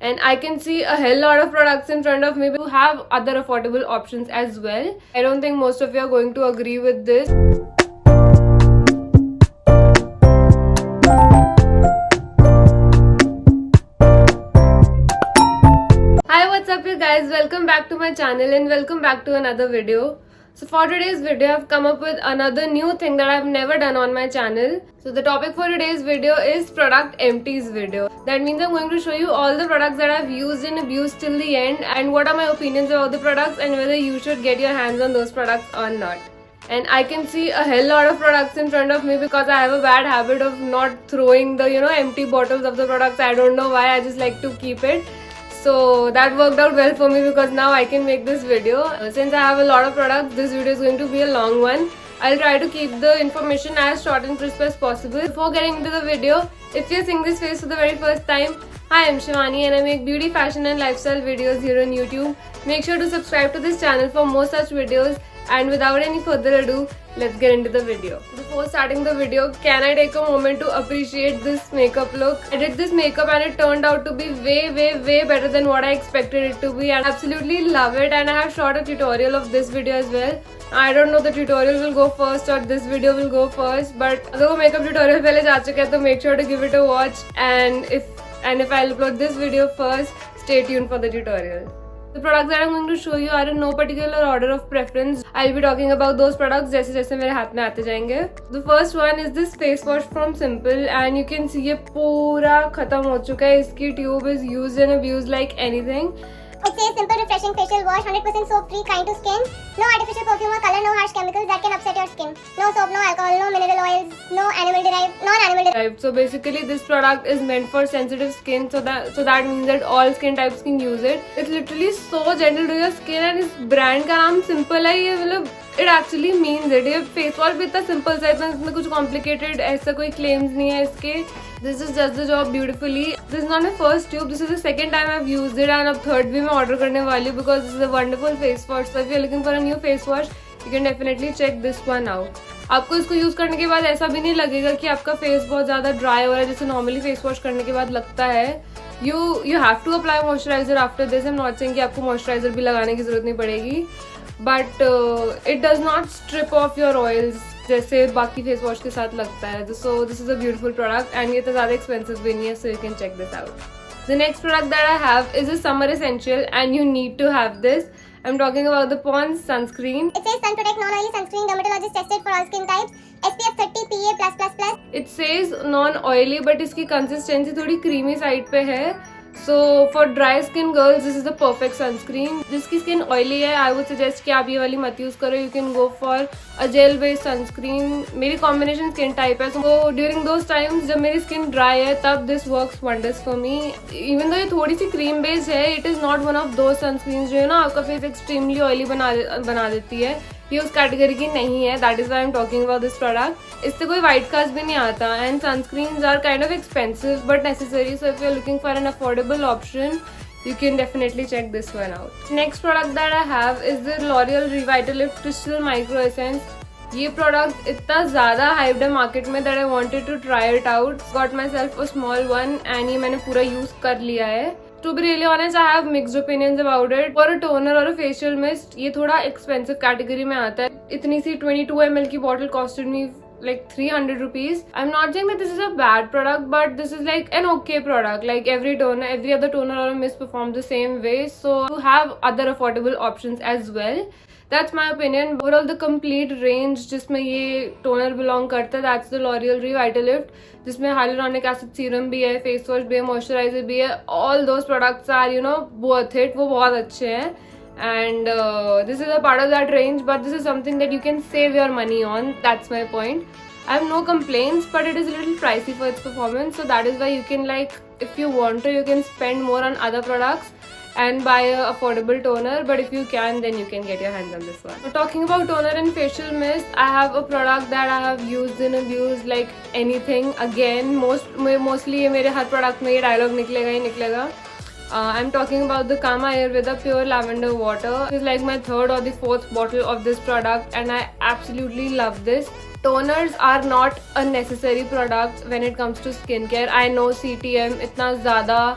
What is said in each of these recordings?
and I can see a hell lot of products in front of me who have other affordable options as well. I don't think most of you are going to agree with this. Hi, what's up you guys? Welcome back to my channel and welcome back to another video. So for today's video, I've come up with another new thing that I've never done on my channel. So the topic for today's video is product empties video. That means I'm going to show you all the products that I've used and abused till the end and what are my opinions about the products and whether you should get your hands on those products or not. And I can see a hell lot of products in front of me because I have a bad habit of not throwing the empty bottles of the products. I don't know why, I just like to keep it. So that worked out well for me because now I can make this video. Since I have a lot of products, this video is going to be a long one. I'll try to keep the information as short and crisp as possible. Before getting into the video, if you're seeing this face for the very first time, hi, I'm Shivani and I make beauty, fashion and lifestyle videos here on YouTube. Make sure to subscribe to this channel for more such videos. And without any further ado, let's get into the video. Before starting the video, can I take a moment to appreciate this makeup look? I did this makeup and it turned out to be way better than what I expected it to be, and I absolutely love it. And I have shot a tutorial of this video as well. I don't know the tutorial will go first or this video will go first, but अगर वो makeup tutorial पहले जा चुका है तो make sure to give it a watch, and if I'll upload this video first, stay tuned for the tutorial. The products that I'm going to show you are in no particular order of preference. I'll be talking about those products जैसे जैसे मेरे हाथ में आते जाएंगे. The first one is this face wash from Simple, and you can see ये पूरा खत्म हो चुका है. इसकी tube is used and abused like anything. It says simple refreshing facial wash, 100% soap free, kind to skin. No artificial perfume or color, no harsh chemicals that can upset your skin. No soap, no alcohol, no mineral oils, no non-animal derived. So basically this product is meant for sensitive skin, so that means that all skin types can use it. It's literally so gentle to your skin, and इस brand का नाम Simple है. ये मतलब it actually means it. ये face wash भी इतना simple सा है, इसमें कुछ complicated ऐसा कोई claims नहीं है इसके. This is just the job beautifully. This is not my first tube. This is the second time I've used it, and अब third भी मैं order करने वाली हूँ because this is a wonderful face wash. So if you're looking for a new face wash, you can definitely check this one out. आपको इसको use करने के बाद ऐसा भी नहीं लगेगा कि आपका फेस बहुत ज्यादा ड्राई हो रहा है जैसे नॉर्मली फेस वॉश करने के बाद लगता है. You have to apply moisturizer after this. I'm not saying कि आपको moisturizer भी लगाने की जरूरत नहीं पड़ेगी, but it does not strip off your oils जैसे बाकी फेस वॉश के साथ लगता है. So this is a beautiful product and ये तो ज़्यादा expensive भी नहीं है, so you can check this out. The next product that I have is a summer essential and you need to have this. I'm talking about the Pond's sunscreen. It says Sun Protect non-oily sunscreen, dermatologist tested for all skin types, SPF 30 PA+++. It says non-oily but इसकी consistency थोड़ी creamy side पे है. So for dry skin girls, this is the perfect sunscreen. जिसकी skin oily है, I would suggest कि आप ये वाली मत use करो. You can go for a gel based sunscreen. मेरी combination skin type है, so during those times जब मेरी skin dry है तब this works wonders for me. Even though ये थोड़ी सी cream based है, it is not one of those sunscreens जो है ना आपका face extremely oily बना देती है. ये उस कैटेगरी की नहीं है. That is why I'm talking about this product. इससे कोई white cast भी नहीं आता, and sunscreens are kind of expensive but necessary. So if you're looking for an affordable option, you can definitely check this one out. Next product that I have is the L'Oreal Revitalift Crystal Micro Essence. ये product इतना ज़्यादा hyped है market में that I wanted to try it out. Got myself a small one and ये मैंने पूरा use कर लिया है. To be really honest, I have mixed opinions about it. For a toner or a facial mist, ये थोड़ा expensive category में आता है. इतनी सी 22 ml की bottle costed me like 300 rupees. I'm not saying that this is a bad product, but this is like an okay product. Like every other toner or a mist performs the same way. So you have other affordable options as well. That's my opinion. Overall, the complete range जिसमें ये toner belong करता है, that's the L'Oreal Revitalift, जिसमें hyaluronic acid serum भी है, face wash भी है, moisturizer भी है. All those products are worth it. वो बहुत अच्छे हैं. And this is a part of that range, but this is something that you can save your money on. That's my point. I have no complaints, but it is a little pricey for its performance. So that is why you can, like, if you want to, you can spend more on other products and buy a affordable toner, but if you can, then you can get your hands on this one. So talking about toner and facial mist, I have a product that I have used and abused like anything. Again, mostly ये मेरे हर product में ये dialogue निकलेगा ही निकलेगा. I'm talking about the Kama Ayurveda Pure Lavender Water. This is like my third or the fourth bottle of this product and I absolutely love this. Toners are not a necessary product when it comes to skincare. I know CTM इतना ज़्यादा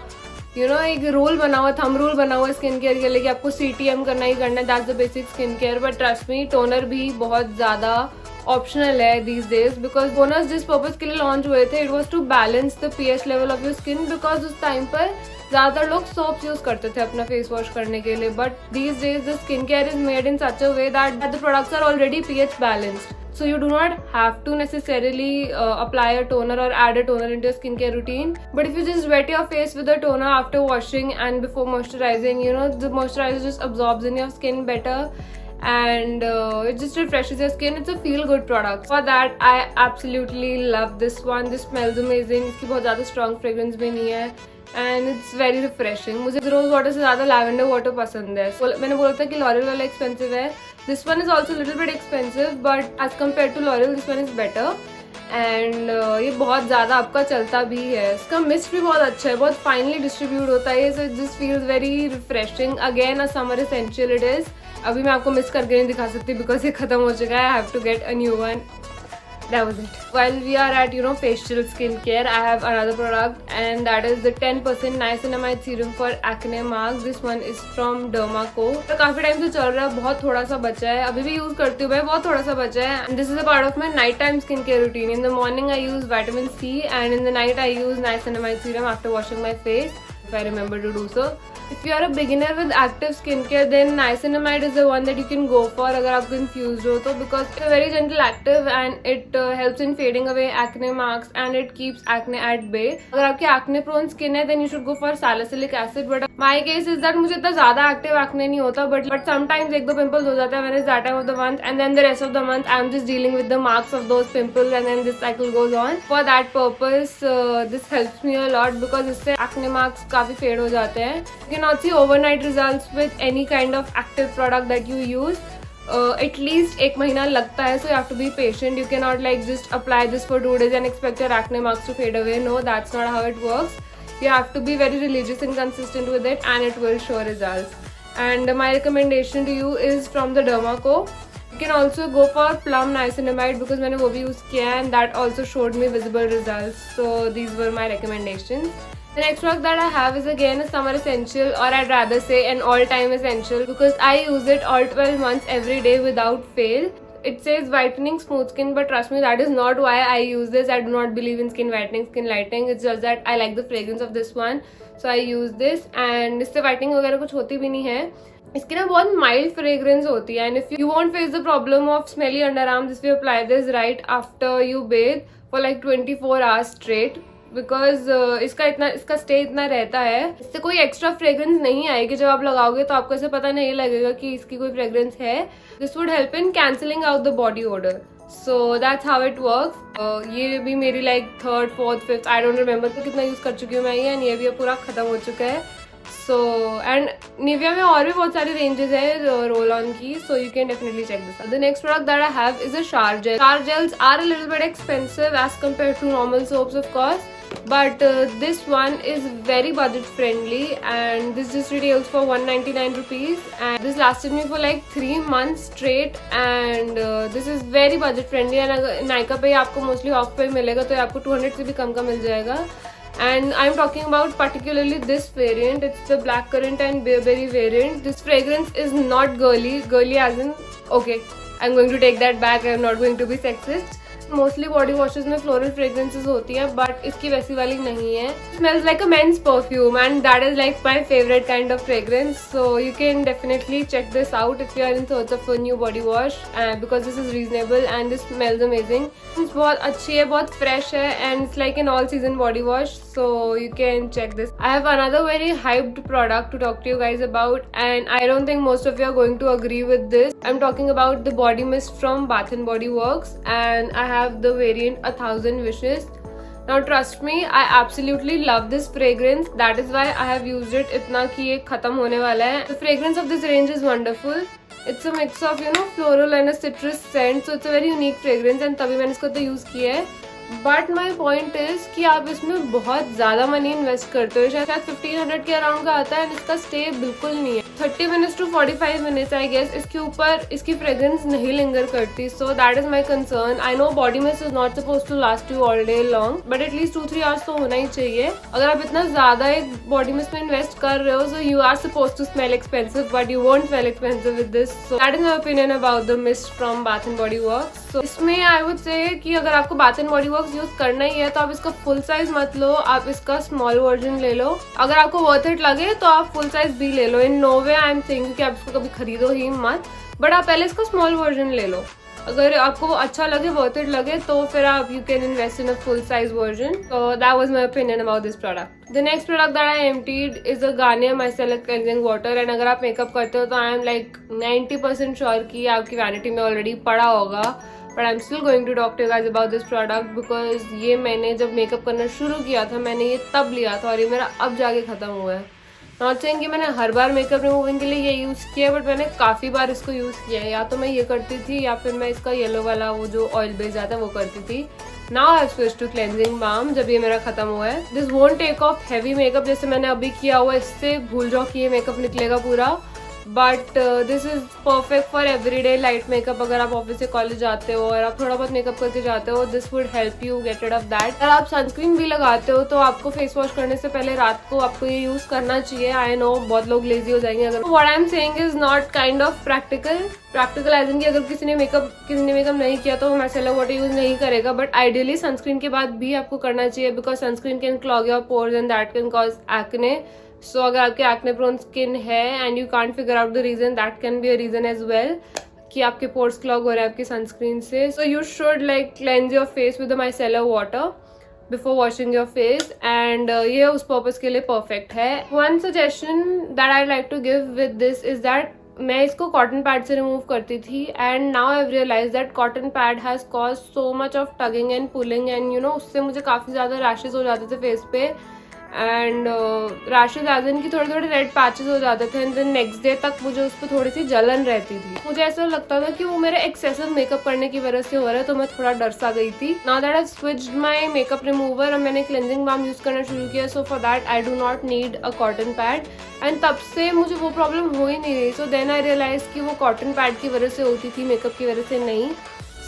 you know एक role बना हुआ, thumb rule बना हुआ skin care के लिए कि आपको CTM करना ही करना है, that's the basic skin care. But trust me, toner भी बहुत ज़्यादा ऑप्शनल है these days, बिकॉज टोनर्स जिस पर्पज के लिए लॉन्च हुए थे, it was to balance the pH level of your skin, because उस टाइम पर ज़्यादातर लोग सोप्स यूज करते थे अपना फेस वॉश करने के लिए। But these days the skincare is made in such a way that the products are already pH balanced. So you do not have to necessarily apply a toner or add a toner into your skincare routine. But if you just wet your face with a toner after washing and before moisturizing, you know, the moisturizer just absorbs in your skin better and it just refreshes your skin. It's a feel good product. For that I absolutely love this one. This smells amazing. इसकी बहुत ज़्यादा strong fragrance भी नहीं है and it's very refreshing. मुझे rose water से ज़्यादा lavender water पसंद है। मैंने बोला था कि लॉरियल वाला एक्सपेंसिव है, this one is also a little bit expensive but as compared to L'Oreal this one is better and ये बहुत ज़्यादा आपका चलता भी है। इसका मिस्ट भी बहुत अच्छा है, बहुत फाइनली डिस्ट्रीब्यूट होता है, so it just feels very refreshing. Again a summer essential it is. अभी मैं आपको मिस करके नहीं दिखा सकती बिकॉज ये खत्म हो चुका है. I have to get a new one. That was it. While we are at facial skincare, I have another product and that is the 10% niacinamide serum for acne marks. This one is from Dermaco. तो काफी time से चल रहा है, बहुत थोड़ा सा बचा है, अभी भी यूज करती हूँ मैं, बहुत थोड़ा सा बचा है. And this is a part of my night time skincare routine. In the morning I use vitamin C and in the night I use niacinamide serum after washing my face, if I remember to do so. If you are a beginner with active skincare, then niacinamide is the one that you can go for अगर आप confused हो तो, because it's a very gentle active and it helps in fading away acne marks and it keeps acne at bay. अगर आपकी acne prone skin है then you should go for salicylic acid. But my case is that मुझे इतना ज़्यादा active acne नहीं होता, but sometimes एक दो pimples हो जाते हैं when it's that time of the month, and then the rest of the month I'm just dealing with the marks of those pimples and then this cycle goes on. For that purpose this helps me a lot because इससे acne marks काफ़ी fade हो जाते हैं. Cannot see overnight results with any kind of active product that you use. At least एक महीना लगता है, so you have to be patient. You cannot like just apply this for 2 days and expect your acne marks to fade away. No, that's not how it works. You have to be very religious and consistent with it and it will show results. And my recommendation to you is from the Dermaco. You can also go for plum niacinamide because मैंने वो भी use किया है and that also showed me visible results. So these were my recommendations. The next product that I have is again a summer essential, or I'd rather say an all-time essential, because I use it all 12 months every day without fail. It says whitening smooth skin, but trust me, that is not why I use this. I do not believe in skin whitening, skin lightening. It's just that I like the fragrance of this one, so I use this. And इससे whitening वगैरह कुछ होती भी नहीं है. इसकी ना बहुत माइल्ड फ्रेग्रेंस होती है and if you won't face the problem of smelly underarms if you apply this right after you bathe for like 24 hours straight. Because इसका स्टे इतना रहता है, इससे कोई एक्स्ट्रा फ्रेग्रेंस नहीं आएगी. जब आप लगाओगे तो आपको ऐसे पता नहीं लगेगा कि इसकी कोई फ्रेग्रेंस है. This would help in cancelling out the body order. So that's how it works. ये भी मेरी like 3rd, 4th, 5th I don't remember तो कितना यूज कर चुकी हूँ मैं ये, एंड ये भी पूरा खत्म हो चुका है. सो एंड निविया में और भी बहुत सारी रेंजेस है रोल ऑन की, so you can definitely check this. The next product that I have is a shower gel. Shower gels are a little bit expensive as compared to normal soaps of course, but this one is very budget friendly and this just retails for 199 rupees and this lasted me for like 3 months straight and this is very budget friendly and अगर Nykaa पे आपको mostly off पे मिलेगा तो आपको 200 से भी कम का मिल जाएगा. And I'm talking about particularly this variant. It's the blackcurrant and bearberry variant. This fragrance is not girly as in, okay, I'm going to take that back. I'm not going to be sexist. Mostly body washes में floral fragrances होती है but इसकी वैसी वाली नहीं है. Smells like a men's perfume and that is like my favourite kind of fragrance. So you can definitely check this out if you are in search of a new body wash because this is reasonable and this smells amazing. बहुत अच्छी है, बहुत fresh है and it's like an all season body wash. So you can check this. I have another very hyped product to talk to you guys about and I don't think most of you are going to agree with this. I am talking about the body mist from Bath and Body Works and I have the variant 1000 Wishes. Now trust me, I absolutely love this fragrance. That is why I have used it इतना कि ये खत्म होने वाला है. The fragrance of this range is wonderful. It's a mix of floral and a citrus scent, so it's a very unique fragrance and तभी मैंने इसको तो यूज किया है. बट माई पॉइंट इज कि आप इसमें बहुत ज़्यादा मनी इन्वेस्ट करते हो, शायद 1500 के अराउंड का आता है एंड इसका स्टे बिल्कुल नहीं है। 30 minutes to 45 minutes I guess इसके ऊपर इसकी फ्रेग्रेंस नहीं लिंगर करती, so that is my concern. I know body mist is not suppose to last you all day long, but at least 2-3 hours तो होना ही चाहिए। अगर आप इतना ज़्यादा एक बॉडी मिस्ट में इन्वेस्ट कर रहे हो, so you are suppose to smell expensive but you won't smell expensive with this. So that is my opinion about the mist from Bath and Body Works. So इसमें I would say कि अगर आपको Bath and Body Works use करना ही है तो आप इसका फुल साइज मत लो, आप इसका स्मॉल वर्जन ले लो। अगर आपको वर्थ इट लगे तो आप फुल साइज भी ले लो। In no way I am saying कि आप इसको कभी खरीदो ही मत, बट आप पहले इसका स्मॉल वर्जन ले लो। अगर आपको वो अच्छा लगे, वर्थ इट लगे, तो फिर आप you can invest in a full size version. So that was my opinion about this product. The next product that I emptied is a Garnier micellar cleansing water. And अगर आप makeup करते हो तो I am like 90% sure कि आपकी vanity में already पड़ा होगा, but I am still going to talk to you guys about this product because ये मैंने जब मेकअप करना शुरू किया था मैंने ये तब लिया था और ये मेरा अब जाके खत्म हुआ है। नॉट सेइंग कि मैंने हर बार मेकअप रिमूविंग के लिए ये यूज़ किया, बट मैंने काफ़ी बार इसको यूज़ किया है। या तो मैं ये करती थी या फिर मैं इसका येलो वाला वो जो ऑयल बेस्ड आता है वो करती थी। Now I have switched to cleansing balm जब ये मेरा खत्म हुआ है। This won't take off heavy makeup जैसे मैंने अभी किया हुआ, इससे भूल जाओ कि ये मेकअप निकलेगा पूरा। But this is perfect for everyday light makeup. अगर आप ऑफिस से कॉलेज जाते हो और आप थोड़ा बहुत मेकअप करके जाते हो, this would help you get rid of that. अगर आप सनस्क्रीन भी लगाते हो तो आपको फेस वॉश करने से पहले रात को आपको ये यूज करना चाहिए। आई नो बहुत लोग लेजी हो जाएंगे अगर। What I am saying is not kind of practical as in कि अगर किसी ने मेकअप नहीं किया तो वो मिसेलर वाटर यूज नहीं करेगा, बट आइडियली सनस्क्रीन के बाद भी आपको करना चाहिए because sunscreen can clog your pores and that can cause acne. So अगर आपके एक्ने प्रोन स्किन है and you can't figure out the reason, that can be a reason as well कि आपके पोर्स क्लॉग हो रहे हैं आपकी sunscreen से। So you should like cleanse your face with the micellar water before washing your face and ये उस purpose के लिए परफेक्ट है। One suggestion that I like to give with this is that मैं इसको कॉटन पैड से remove करती थी and now I realise that cotton pad has cause so much of tugging and pulling and you know उससे मुझे काफ़ी ज़्यादा rashes हो जाते थे फेस पे एंड रैशेज एज इन की थोड़े थोड़े रेड पैचेस हो जाते थे एंड देन नेक्स्ट डे तक मुझे उस पर थोड़ी सी जलन रहती थी। मुझे ऐसा लगता था कि वो मेरे एक्सेसिव मेकअप करने की वजह से हो रहा है, तो मैं थोड़ा डर सा गई थी। Now that I switched my makeup remover और मैंने क्लेंजिंग बाम यूज करना शुरू किया, so for that I do not need a cotton pad and तब से मुझे वो प्रॉब्लम हो ही नहीं रही। सो देन आई रियलाइज कि वो कॉटन पैड की वजह से होती थी, मेकअप की वजह से नहीं।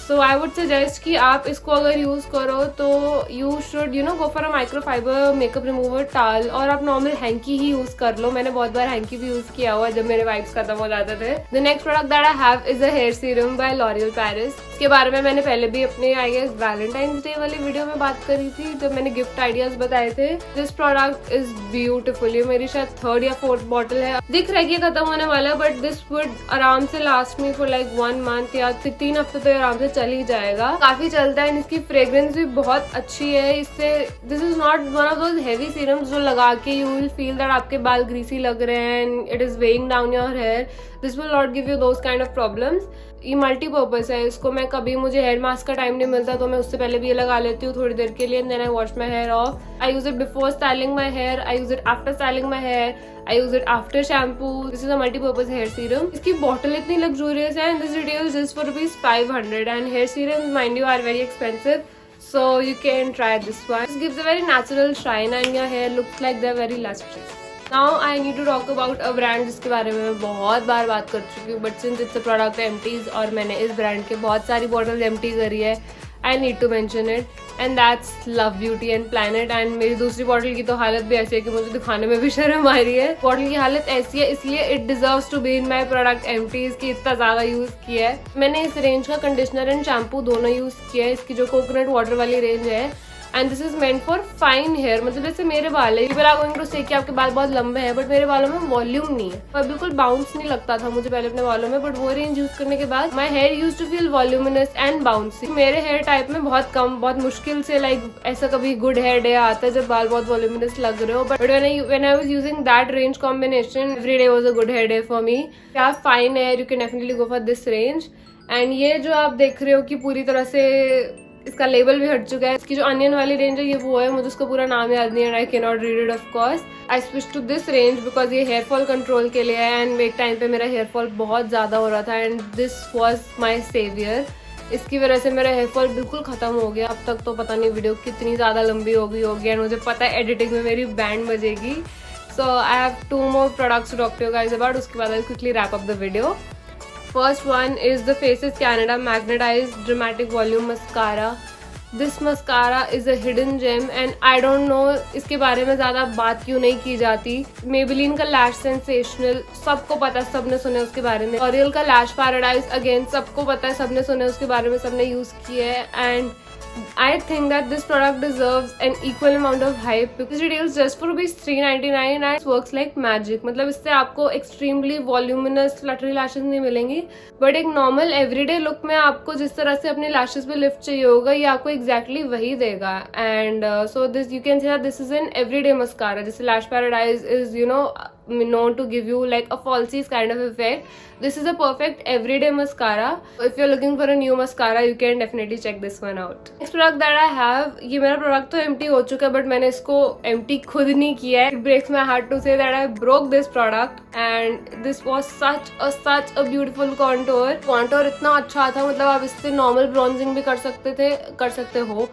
सो आई वुड सजेस्ट कि आप इसको अगर यूज़ करो तो you should you know go for a microfibre makeup remover टाल, और आप नॉर्मल हैंकी ही यूज़ कर लो। मैंने बहुत बार हैंकी भी यूज़ किया हुआ जब मेरे वाइप्स खत्म हो जाते थे। The next product that I have is a hair serum by L'Oreal Paris. इसके बारे में मैंने पहले भी अपने आई गेस वैलेंटाइंस डे वाली वीडियो में बात करी थी जब मैंने गिफ्ट आइडियाज बताए थे। This product is beautiful. ये मेरी शायद 3rd या 4th बॉटल है, दिख रहा है कि खत्म होने वाला है, बट दिस वुड आराम से last me for like 1 month या 3 हफ्ते तो आराम से चल ही जाएगा, काफी चलता है। इसकी फ्रेग्रेंस भी बहुत अच्छी है। इससे this is not one of those heavy serums जो लगा के यू विल फील दैट आपके बाल ग्रीसी लग रहे हैं and it is weighing down your hair. This will not give you those kind of problems. ये मल्टीपर्पज है। इसको मैं कभी मुझे हेयर मास्क का टाइम नहीं मिलता तो मैं उससे पहले भी ये लगा लेती हूँ थोड़ी देर के लिए, then I wash my hair off. I use it before styling my hair, I use it after styling my hair, I use it after shampoo. This is a multipurpose hair serum. इसकी bottle इतनी luxurious है and this retails just for ₹500 and hair serum mind you are very expensive, so you can try this one. This gives a very natural shine and your hair looks like they're very lustrous. Now I need to talk about a brand जिसके बारे में मैं बहुत बार बात कर चुकी हूँ, but since it's a product empties और मैंने इस ब्रांड के बहुत सारी बॉटल एम्प्टी करी है, I need to mention it and that's Love Beauty and Planet। and मेरी दूसरी बॉटल की तो हालत भी ऐसी है कि मुझे दिखाने में भी शर्म आ रही है। बॉटल की हालत ऐसी है इसलिए it deserves to be in my product empties कि इतना ज़्यादा यूज़ किया है। मैंने इस रेंज का कंडीशनर एंड शैम्पू दोनों यूज़ किया है। इसकी जो कोकोनट वाटर वाली रेंज है and this is meant for fine hair, मतलब जैसे मेरे बाल है, पीपल आर गोइंग टू से कि आपके बाल बहुत लंबे हैं, बट मेरे बालों में वॉल्यूम नहीं है और बिल्कुल बाउंस नहीं लगता था मुझे पहले अपने बालों में, बट वो रेंज यूज करने के बाद my hair use to feel voluminous and bouncy. मेरे हेयर टाइप में बहुत मुश्किल से लाइक ऐसा कभी गुड हेयर डे आता है जब बाल बहुत वॉल्यूमिनस लग रहे हो, but when I was using that range combination every day was a good hair day for me. क्या आप fine hair you can definitely go for this range. And ये जो आप देख रहे हो कि पूरी तरह से इसका लेबल भी हट चुका है। इसकी जो अनियन वाली रेंज है ये वो है, मुझे उसका पूरा नाम याद नहीं है, I can not read it of course. I switch to this range because ये हेयर फॉल कंट्रोल के लिए है एंड एक टाइम पे मेरा हेयर फॉल बहुत ज़्यादा हो रहा था and this was my saviour. इसकी वजह से मेरा हेयर फॉल बिल्कुल ख़त्म हो गया। अब तक तो पता नहीं वीडियो कितनी ज़्यादा लंबी होगी एंड मुझे पता है एडिटिंग में मेरी बैंड बजेगी। So I have 2 more products to talk to you guys about. उसके बाद I'll quickly wrap up the video. First one is the Faces Canada Magnetized Dramatic Volume Mascara. This mascara is a hidden gem and I don't know इसके बारे में ज़्यादा बात क्यों नहीं की जाती। Maybelline का Lash Sensational सबको पता है, सबने सुने उसके बारे में। L'Oreal का Lash Paradise again सबको पता है, सबने सुने उसके बारे में, सबने यूज़ किया है। And I think that this product deserves an equal amount of hype because it retails just for ₹399 and it works like magic. मतलब इससे आपको extremely voluminous fluttery lashes नहीं मिलेंगी, बट एक नॉर्मल एवरीडे लुक में आपको जिस तरह से अपने लैशेस पे लिफ्ट चाहिए होगा ये आपको exactly वही देगा। And so this you can say that this is an everyday mascara. जैसे Lash Paradise is known to give you like a falsies kind of effect. This is a perfect everyday mascara. If you're looking for a new mascara, you can definitely check this one out. Next product that I have, ये मेरा product तो empty हो चुका है but मैंने इसको empty खुद नहीं किया है. It breaks my heart to say that I broke this product and this was such a beautiful contour. Contour इतना अच्छा था, मतलब आप इससे normal bronzing भी कर सकते हो.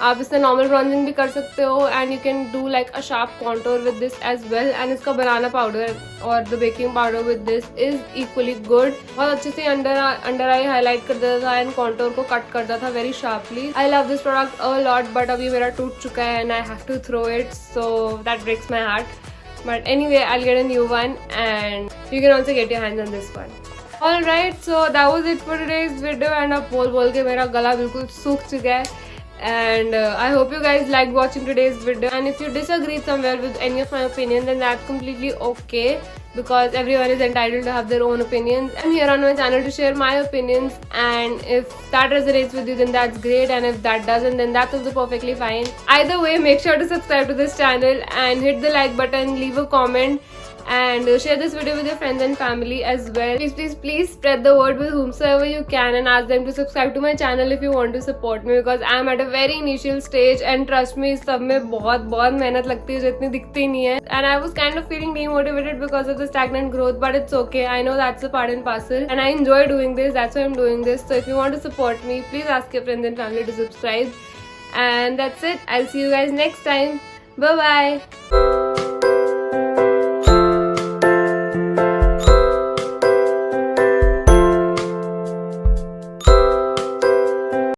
आप इससे नॉर्मल ब्रॉन्जिंग भी कर सकते हो and you can do like a sharp contour with this as well. And इसका बनाना पाउडर और the baking powder with this is equally good. बहुत अच्छे से अंडर आई हाईलाइट कर देता था एंड कॉन्टोर को कट करता था very sharply. I love this product a lot but अभी मेरा टूट चुका है and I have to throw it, so that breaks my heart. But anyway I will get a new one and you can also get your hands on this one. Alright, so that was it for today's video and अब बोल के मेरा गला बिल्कुल सूख चुका है। And I hope you guys liked watching today's video, and if you disagreed somewhere with any of my opinion then that's completely okay because everyone is entitled to have their own opinions. I'm here on my channel to share my opinions, and if that resonates with you then that's great, and if that doesn't then that's also perfectly fine. Either way, make sure to subscribe to this channel and hit the like button, leave a comment and share this video with your friends and family as well. Please spread the word with whomsoever you can and ask them to subscribe to my channel if you want to support me because I am at a very initial stage and trust me, इस सब में बहुत मेहनत लगती है जो इतनी दिखती नहीं है। And I was kind of feeling demotivated because of the stagnant growth, but it's okay. I know that's a part and parcel and I enjoy doing this. That's why I'm doing this. So if you want to support me, please ask your friends and family to subscribe. And that's it. I'll see you guys next time. Bye bye.